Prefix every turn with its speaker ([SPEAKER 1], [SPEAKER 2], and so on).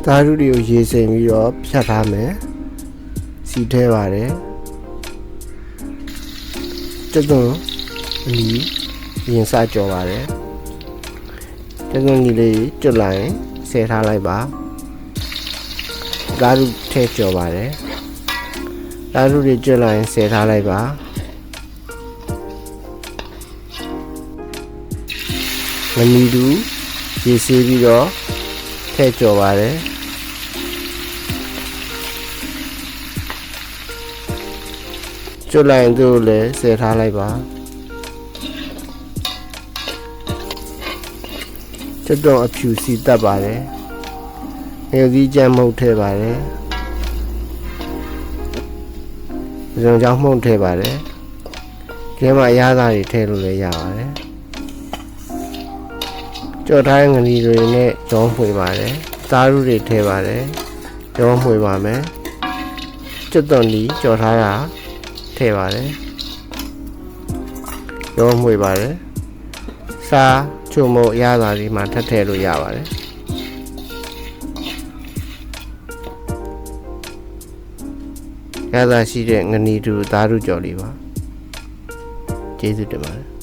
[SPEAKER 1] သားရုတွေကိုရေစိမ်ပြီးတော့ဖြတ်ထားမယ်စီထဲပါတယ်ကျက်သွန်အလီရင်စကြော်ပါတယ်ကျက်သွန်ဒီလေးကျွတ်လိုက်ဆဲထားလိုက်ပါသားရုထဲကြော်ပါတယ်သားရုတွေကျွတ်လိုက်ဆဲထားလိုက်ပါငနီတူရေဆေးပြီးတော့ထဲကြော်ပါတယ်ကျွတ်လိုက်သူ့လည်းဆဲထားလိုက်ပါကျက်သွန်အဖြူစီတက်ပါတယ်ငယ်ကြီးကြမ်းမှုတ်ထဲပါတယ်ဇုံကြောင့်မှုတ်ထဲပါတယ်ခဲမှာအရသာတွေထဲလို့လည်းရပါတယ်ကြော်ထားတဲ့ငလီတွေနဲ့ကြောမှွေပါတယ်သားရုတွေထဲပါတယ်ကြောမှွေပါမယ်ကျက်သွန်ဒီကြော်ထားတာထဲပါတယ်ကြောမှွေပါတယ်စားချုံမို့အရသာတွေမှာထပ်ထည့်လို့ရပါတယ်ရသာရှိတဲ့ငနီတူသားရုကြော်လေးပါကျေးဇူးတင်ပါတယ်